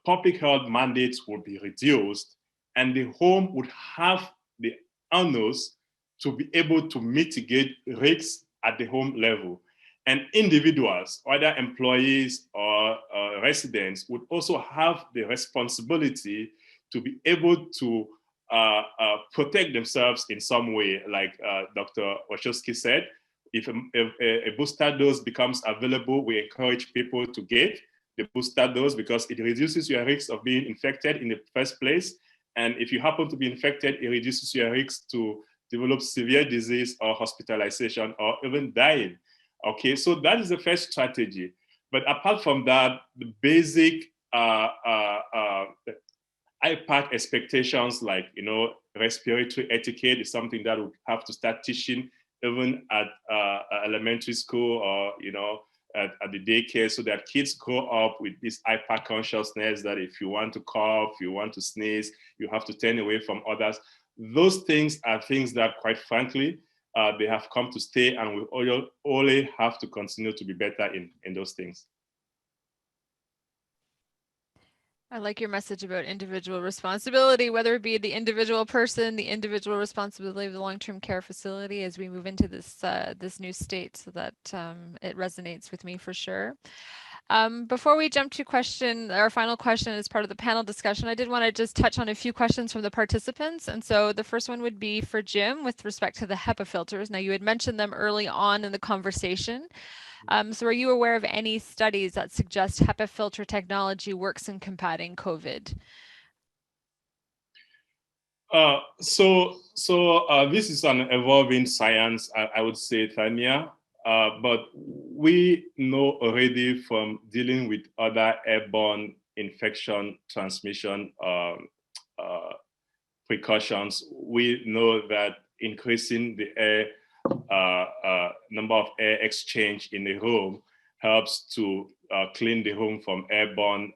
public health mandates will be reduced, and the home would have the onus to be able to mitigate risks at the home level. And individuals, whether employees or residents, would also have the responsibility to be able to protect themselves in some way. Like Dr. Wachowski said, if a booster dose becomes available, we encourage people to get the booster dose because it reduces your risk of being infected in the first place. And if you happen to be infected, it reduces your risk to develop severe disease or hospitalization or even dying. Okay, so that is the first strategy. But apart from that, the basic IPAC expectations like, respiratory etiquette is something that we have to start teaching even at elementary school or, at the daycare, so that kids grow up with this IPAC consciousness that if you want to cough, you want to sneeze, you have to turn away from others. Those things are things that, quite frankly, they have come to stay, and we only have to continue to be better in those things. I like your message about individual responsibility, whether it be the individual person, the individual responsibility of the long-term care facility as we move into this this new state, so that it resonates with me for sure. Before we jump to our final question as part of the panel discussion, I did want to just touch on a few questions from the participants. And so the first one would be for Jim with respect to the HEPA filters. Now, you had mentioned them early on in the conversation. So are you aware of any studies that suggest HEPA filter technology works in combating COVID? This is an evolving science, I would say, Tanya. But we know already from dealing with other airborne infection transmission precautions, we know that increasing the air number of air exchange in the home helps to clean the home from airborne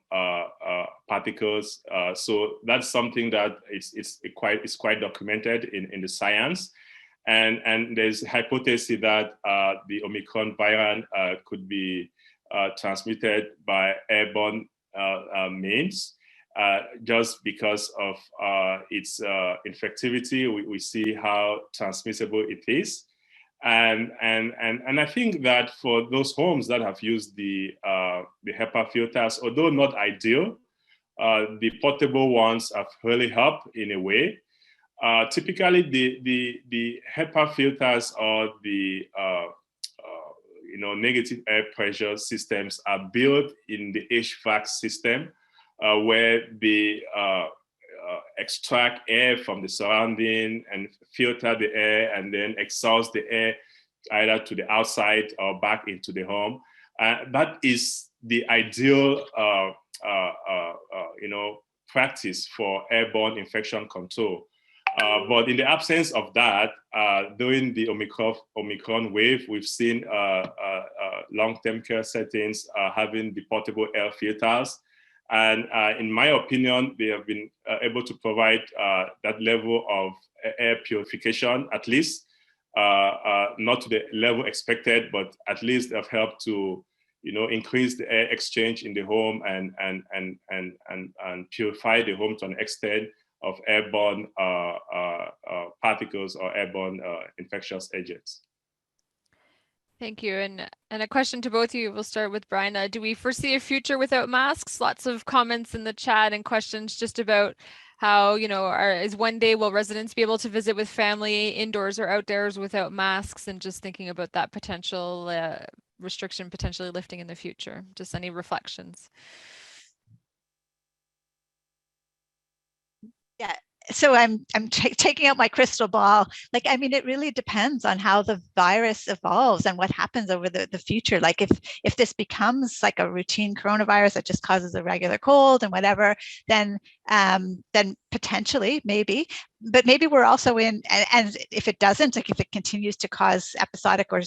particles. So that's something that is quite documented in the science. And there's a hypothesis that the Omicron variant could be transmitted by airborne means. Just because of its infectivity, we see how transmissible it is. And I think that for those homes that have used the HEPA filters, although not ideal, the portable ones have really helped in a way. Typically, the HEPA filters or the negative air pressure systems are built in the HVAC system, where they extract air from the surrounding and filter the air and then exhaust the air either to the outside or back into the home. That is the ideal practice for airborne infection control. But in the absence of that, during the Omicron wave, we've seen long-term care settings having the portable air filters. And in my opinion, they have been able to provide that level of air purification, at least, not to the level expected, but at least have helped to, increase the air exchange in the home and purify the home to an extent of airborne particles or airborne infectious agents. Thank you. And a question to both of you. We'll start with Brian. Do we foresee a future without masks? Lots of comments in the chat and questions just about how, is one day will residents be able to visit with family indoors or outdoors without masks, and just thinking about that potential restriction potentially lifting in the future. Just any reflections? Yeah. So I'm taking out my crystal ball. It really depends on how the virus evolves and what happens over the future. Like if this becomes like a routine coronavirus that just causes a regular cold and whatever, then potentially maybe. But maybe we're also in, and if it doesn't, like if it continues to cause episodic or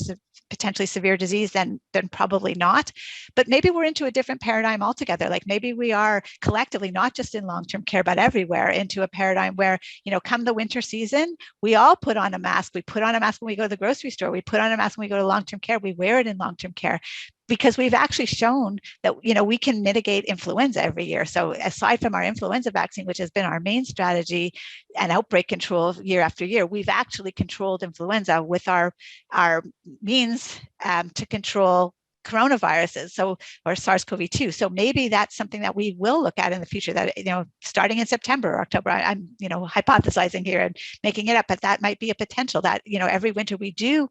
potentially severe disease, then probably not. But maybe we're into a different paradigm altogether. Like maybe we are collectively, not just in long-term care, but everywhere, into a paradigm where, come the winter season, we all put on a mask. We put on a mask when we go to the grocery store. We put on a mask when we go to long-term care. We wear it in long-term care, because we've actually shown that, we can mitigate influenza every year. So aside from our influenza vaccine, which has been our main strategy and outbreak control year after year, we've actually controlled influenza with our means to control coronaviruses, or SARS-CoV-2. So maybe that's something that we will look at in the future, that, starting in September or October, I'm, hypothesizing here and making it up, but that might be a potential that, every winter we do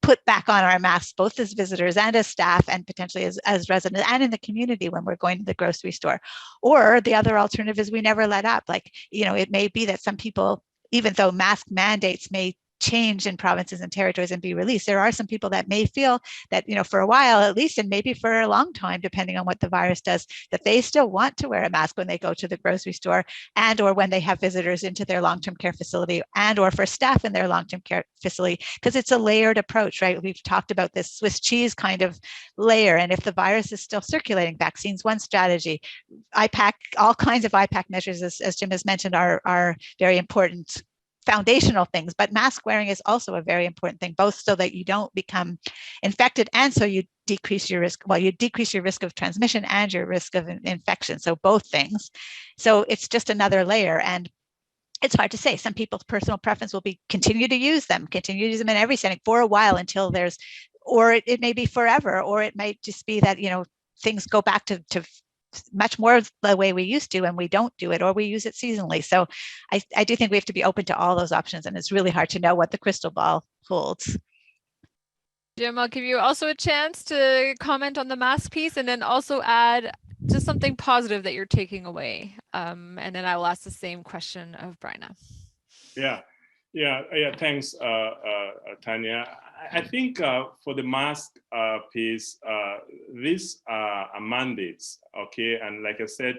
put back on our masks, both as visitors and as staff, and potentially as residents and in the community when we're going to the grocery store. Or the other alternative is we never let up. Like, it may be that some people, even though mask mandates may change in provinces and territories and be released, there are some people that may feel that, for a while at least, and maybe for a long time, depending on what the virus does, that they still want to wear a mask when they go to the grocery store, and or when they have visitors into their long-term care facility, and or for staff in their long-term care facility, because it's a layered approach, right? We've talked about this Swiss cheese kind of layer, and if the virus is still circulating, vaccines one strategy, IPAC, all kinds of IPAC measures, as Jim has mentioned, are very important foundational things, but mask wearing is also a very important thing, both so that you don't become infected and so you decrease your risk. Well, you decrease your risk of transmission and your risk of infection. So both things. So it's just another layer, and it's hard to say. Some people's personal preference will be continue to use them in every setting for a while until there's, or it may be forever, or it might just be that, things go back to much more the way we used to and we don't do it, or we use it seasonally. So I do think we have to be open to all those options, and it's really hard to know what the crystal ball holds. Jim, I'll give you also a chance to comment on the mask piece, and then also add just something positive that you're taking away. And then I will ask the same question of Bryna. Yeah. Thanks, Tanya. I think for the mask piece, these are mandates, okay? And like I said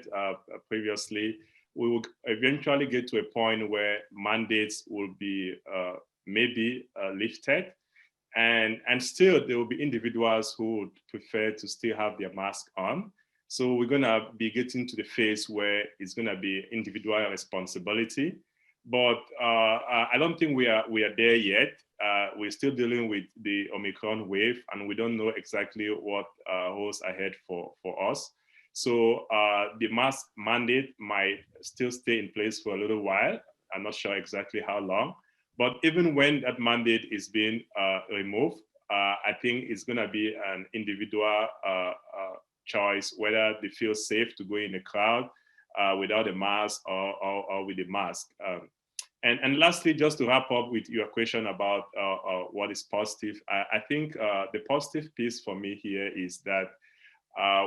previously, we will eventually get to a point where mandates will be maybe lifted, and still there will be individuals who would prefer to still have their mask on. So we're gonna be getting to the phase where it's gonna be individual responsibility. But I don't think we are there yet. We're still dealing with the Omicron wave, and we don't know exactly what holds ahead for us. So the mask mandate might still stay in place for a little while. I'm not sure exactly how long. But even when that mandate is being removed, I think it's going to be an individual choice whether they feel safe to go in a crowd without a mask or with a mask. And lastly, just to wrap up with your question about what is positive, I think the positive piece for me here is that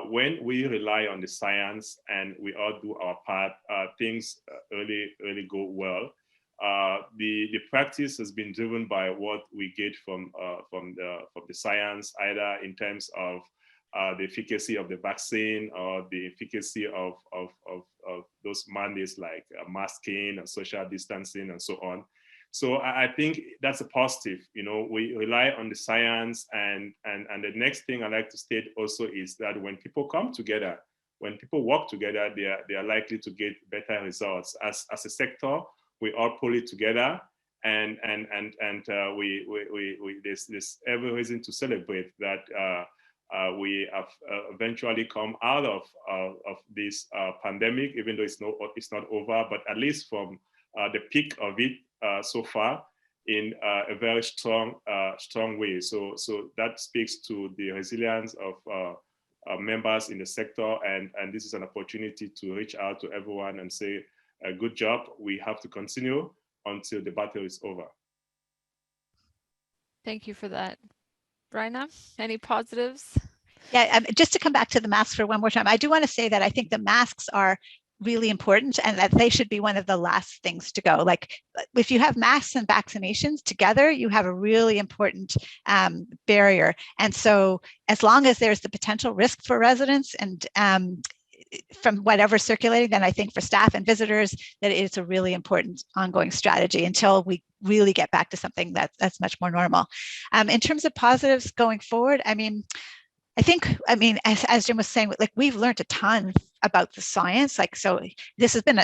when we rely on the science and we all do our part, things really go well. The practice has been driven by what we get from the science, either in terms of the efficacy of the vaccine or the efficacy of those mandates like masking and social distancing and so on. So I think that's a positive. You know, we rely on the science, and the next thing I like to state also is that when people come together, when people work together, they are likely to get better results. As a sector, we all pull it together, and there's every reason to celebrate that we have eventually come out of this pandemic, even though it's not over, but at least from the peak of it so far in a very strong way. So that speaks to the resilience of members in the sector, and this is an opportunity to reach out to everyone and say, good job. We have to continue until the battle is over. Thank you for that. Raina, any positives? Yeah, just to come back to the masks for one more time, I do want to say that I think the masks are really important and that they should be one of the last things to go. Like if you have masks and vaccinations together, you have a really important barrier. And so as long as there's the potential risk for residents and from whatever circulating, then I think for staff and visitors that it's a really important ongoing strategy until we really get back to something that's much more normal. In terms of positives going forward, I mean, as Jim was saying, like we've learned a ton about the science. Like, so this has been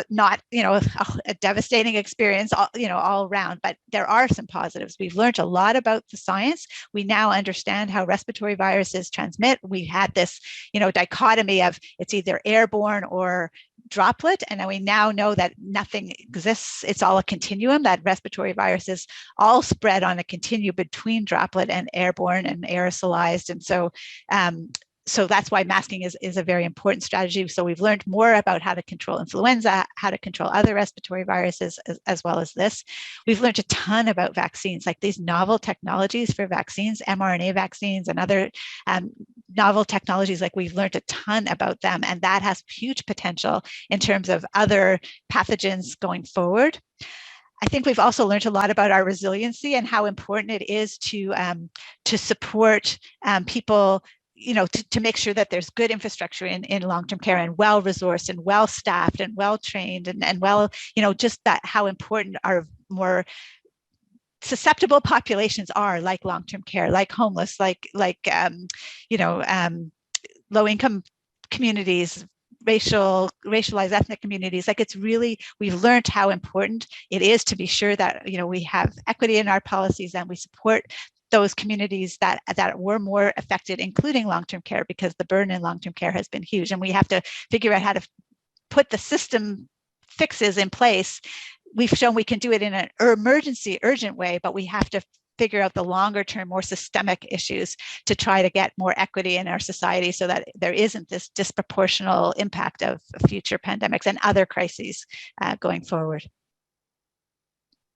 not, a devastating experience, all around, but there are some positives. We've learned a lot about the science. We now understand how respiratory viruses transmit. We had this, dichotomy of it's either airborne or droplet, and we now know that nothing exists. It's all a continuum, that respiratory viruses all spread on a continuum between droplet and airborne and aerosolized. And so that's why masking is a very important strategy. So we've learned more about how to control influenza, how to control other respiratory viruses, as well as this. We've learned a ton about vaccines, like these novel technologies for vaccines, mRNA vaccines and other novel technologies. Like we've learned a ton about them, and that has huge potential in terms of other pathogens going forward. I think we've also learned a lot about our resiliency and how important it is to support people, to make sure that there's good infrastructure in long-term care and well-resourced and well-staffed and well-trained and well, just that how important our more susceptible populations are, like long-term care, like homeless, like low-income communities, racialized ethnic communities. Like it's really, we've learned how important it is to be sure that we have equity in our policies and we support those communities that were more affected, including long-term care, because the burden in long-term care has been huge, and we have to figure out how to put the system fixes in place. We've shown we can do it in an emergency, urgent way, but we have to figure out the longer term, more systemic issues to try to get more equity in our society so that there isn't this disproportional impact of future pandemics and other crises going forward.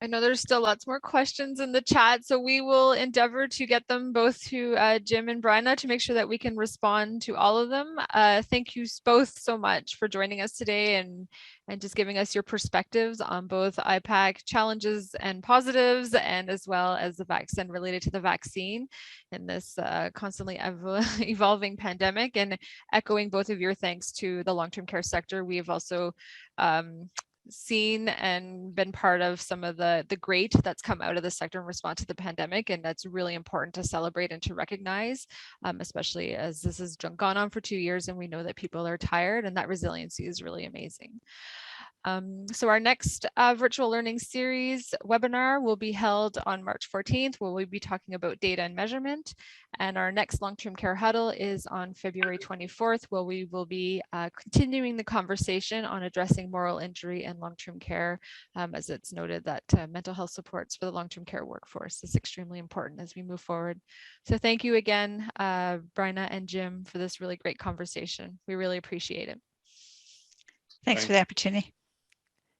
I know there's still lots more questions in the chat, so we will endeavor to get them both to Jim and Bryna to make sure that we can respond to all of them. Thank you both so much for joining us today and just giving us your perspectives on both IPAC challenges and positives, and as well as the vaccine related to the vaccine in this constantly evolving pandemic, and echoing both of your thanks to the long-term care sector. We have also seen and been part of some of the great that's come out of the sector in response to the pandemic, and that's really important to celebrate and to recognize, especially as this has gone on for 2 years and we know that people are tired, and that resiliency is really amazing. So our next virtual learning series webinar will be held on March 14th, where we'll be talking about data and measurement. And our next long-term care huddle is on February 24th, where we will be continuing the conversation on addressing moral injury and long-term care, as it's noted that mental health supports for the long-term care workforce is extremely important as we move forward. So thank you again, Bryna and Jim, for this really great conversation. We really appreciate it. Thanks for the opportunity.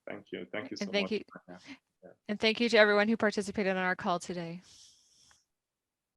Thank you. Thank you so and thank much. You. And thank you to everyone who participated on our call today.